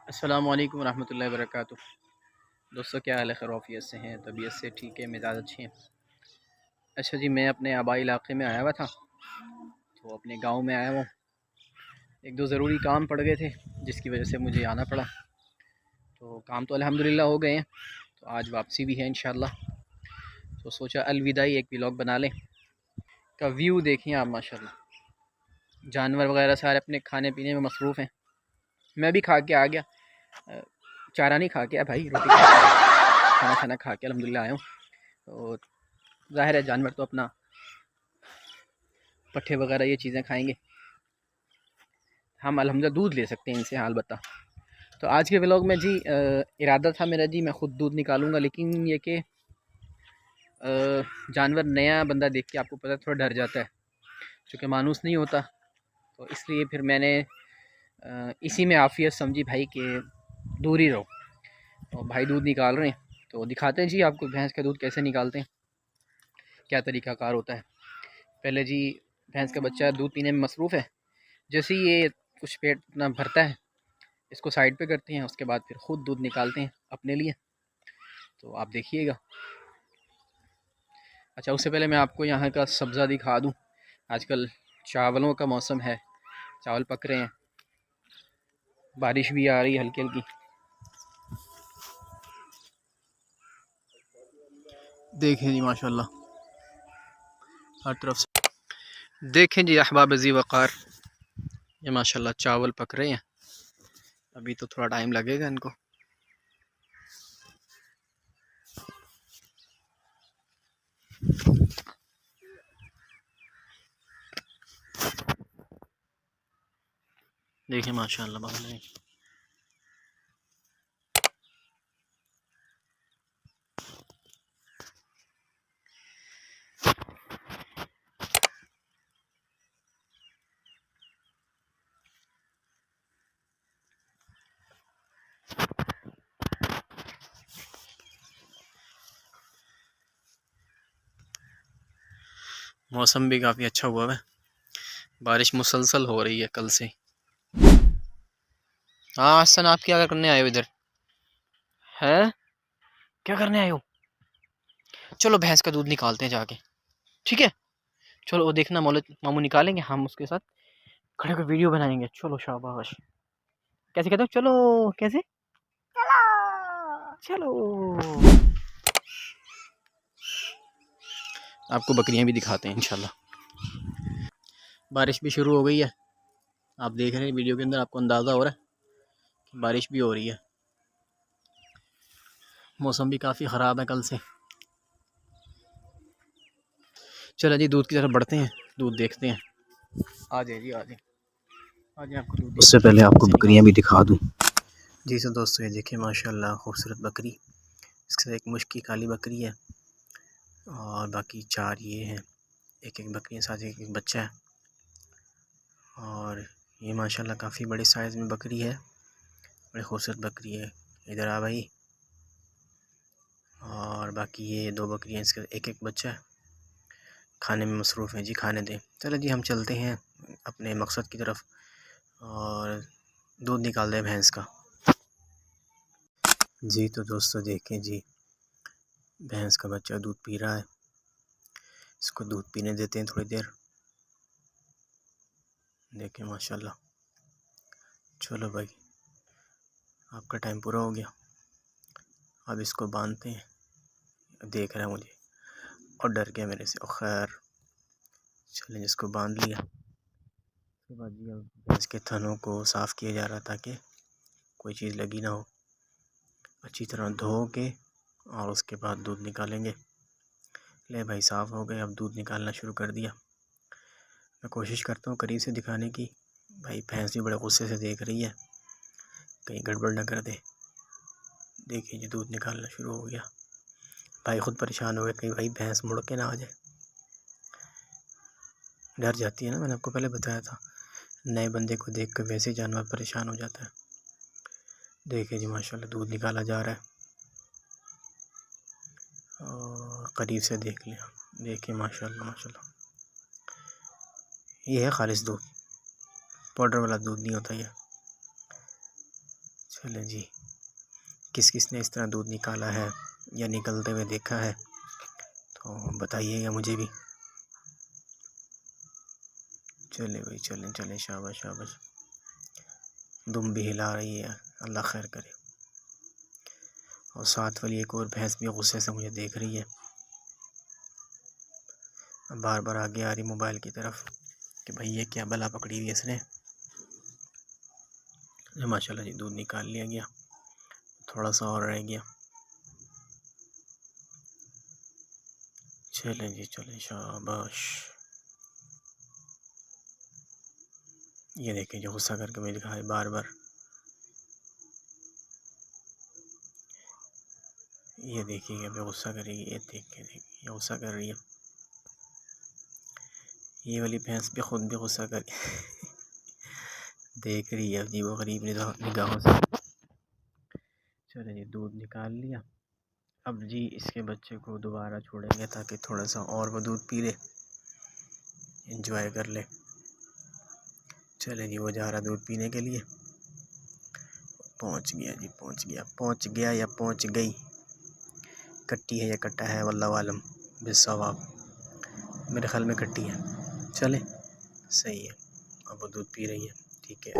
अस्सलामु अलैकुम रहमतुल्लाहि व बरकातुहू। दोस्तों, क्या हाल है? खैरियत से हैं? तबीयत से ठीक है? मिजाज अच्छे हैं? अच्छा जी, मैं अपने आबाई इलाके में आया हुआ था, तो अपने गांव में आया हूँ। एक दो ज़रूरी काम पड़ गए थे जिसकी वजह से मुझे आना पड़ा। तो काम तो अल्हम्दुलिल्लाह हो गए हैं, तो आज वापसी भी है इंशाअल्लाह। तो सोचा अलविदाई एक व्लॉग बना लें। का व्यू देखें आप, माशाल्लाह। जानवर वगैरह सारे अपने खाने पीने में मसरूफ़ हैं। मैं भी खा के आ गया। अ, चारा नहीं खा के आया भाई, रोटी खा के आया। खाना खाना खा के अल्हम्दुलिल्लाह आया हूँ। तो ज़ाहिर है जानवर तो अपना पट्ठे वगैरह ये चीज़ें खाएंगे। हम अल्हम्दुलिल्लाह दूध ले सकते हैं इनसे, हाल बता। तो आज के व्लॉग में जी इरादा था मेरा जी, मैं ख़ुद दूध निकालूंगा, लेकिन ये कि जानवर नया बंदा देख के आपको पता थोड़ा डर जाता है, चूँकि मानूस नहीं होता। तो इसलिए फिर मैंने इसी में आफियत समझी भाई कि दूर ही रहो। और भाई दूध निकाल रहे हैं, तो दिखाते हैं जी आपको भैंस का दूध कैसे निकालते हैं, क्या तरीक़ाकार होता है। पहले जी भैंस का बच्चा दूध पीने में मसरूफ़ है। जैसे ही ये कुछ पेट अपना भरता है, इसको साइड पे करते हैं, उसके बाद फिर ख़ुद दूध निकालते हैं अपने लिए। तो आप देखिएगा। अच्छा, उससे पहले मैं आपको यहाँ का सब्ज़ा दिखा दूँ। आजकल चावलों का मौसम है, चावल पक रहे हैं, बारिश भी आ रही है हल्की हल्की। देखें जी माशाल्लाह, हर तरफ से देखें जी अहबाब ज़ी वक़ार, ये माशाल्लाह चावल पक रहे हैं। अभी तो थोड़ा टाइम लगेगा इनको। देखें माशाल्लाह बाहर मौसम भी काफ़ी अच्छा हुआ है, बारिश मुसलसल हो रही है कल से। हाँ हसन, आप क्या करने आए हो इधर? है क्या करने आए हो? चलो भैंस का दूध निकालते हैं जाके, ठीक है? चलो वो देखना, मौलद मामू निकालेंगे, हम उसके साथ खड़े होकर वीडियो बनाएंगे। चलो शाबाश। कैसे कहते हो? चलो कैसे? चलो। आपको बकरियां भी दिखाते हैं इंशाल्लाह। बारिश भी शुरू हो गई है, आप देख रहे हैं वीडियो के अंदर, आपको अंदाज़ा हो रहा है कि बारिश भी हो रही है। मौसम भी काफ़ी ख़राब है कल से। चलो जी दूध की तरफ बढ़ते हैं, दूध देखते हैं। आ जाए जी, आ जाए, आ जाए। आपको दूध उससे पहले आपको बकरियां भी दिखा दूँ। जी सर दोस्तों, ये देखिए माशाल्लाह खूबसूरत बकरी। इसके साथ एक मुश्की काली बकरी है और बाकी चार ये हैं। एक एक बकरी के साथ एक एक बच्चा है। और ये माशाल्लाह काफ़ी बड़े साइज़ में बकरी है, बड़ी खूबसूरत बकरी है। इधर आ भाई। और बाकी ये दो बकरियाँ, इसके एक एक बच्चा है। खाने में मसरूफ़ है जी, खाने दें। चलो जी हम चलते हैं अपने मकसद की तरफ और दूध निकाल दें भैंस का। जी तो दोस्तों देखें जी, भैंस का बच्चा दूध पी रहा है। इसको दूध पीने देते हैं थोड़ी देर। देखें माशाल्लाह। चलो भाई, आपका टाइम पूरा हो गया, अब इसको बांधते हैं। देख रहा है मुझे और डर गया मेरे से। और खैर चलें, जिसको बांध लिया। उसके बाद जी अब भैंस के थनों को साफ़ किया जा रहा ताकि कोई चीज़ लगी ना हो। अच्छी तरह धो के और उसके बाद दूध निकालेंगे। ले भाई, साफ़ हो गए, अब दूध निकालना शुरू कर दिया। मैं कोशिश करता हूँ करीब से दिखाने की। भाई भैंस भी बड़े गुस्से से देख रही है, कहीं गड़बड़ ना कर दे। देखिए जी दूध निकालना शुरू हो गया। भाई ख़ुद परेशान हो गए, कहीं भाई भैंस मुड़ के ना आ जाए। डर जाती है ना, मैंने आपको पहले बताया था। नए बंदे को देख कर वैसे ही जानवर परेशान हो जाता है। देखिए जी माशाल्लाह दूध निकाला जा रहा है और करीब से देख लिया। देखिए माशाल्लाह माशाल्लाह, ये है खालिस दूध, पाउडर वाला दूध नहीं होता ये। चले जी, किस किस ने इस तरह दूध निकाला है या निकलते हुए देखा है तो बताइएगा मुझे भी। चले भाई, चलें चलें, शाबाश शाबाश। दुम भी हिला रही है, अल्लाह खैर करे। और साथ वाली एक और भैंस भी गुस्से से मुझे देख रही है, बार बार आगे आ रही मोबाइल की तरफ कि भाई ये क्या बला पकड़ी हुई है इसने। माशाल्लाह जी, दूध निकाल लिया गया, थोड़ा सा और रह गया। चलें जी चलें, शाबाश। ये देखें जो गुस्सा करके मुझे दिखा है बार बार, ये देखिएगा भी गुस्सा करेगी। ये देखिए ये गुस्सा कर रही है। ये वाली भैंस भी खुद भी गुस्सा कर देख रही है जी वो गरीब निगाहों से। चले जी, दूध निकाल लिया। अब जी इसके बच्चे को दोबारा छोड़ेंगे ताकि थोड़ा सा और वो दूध पी ले, एंजॉय कर ले। चले जी, वो जा रहा दूध पीने के लिए। पहुंच गया जी, पहुंच गया या पहुंच गई। कट्टी है या कट्टा है, वल्लाह आलम बिस्सवाब। मेरे ख्याल में कट्टी है। चले, सही है। अब वो दूध पी रही है, ठीक है।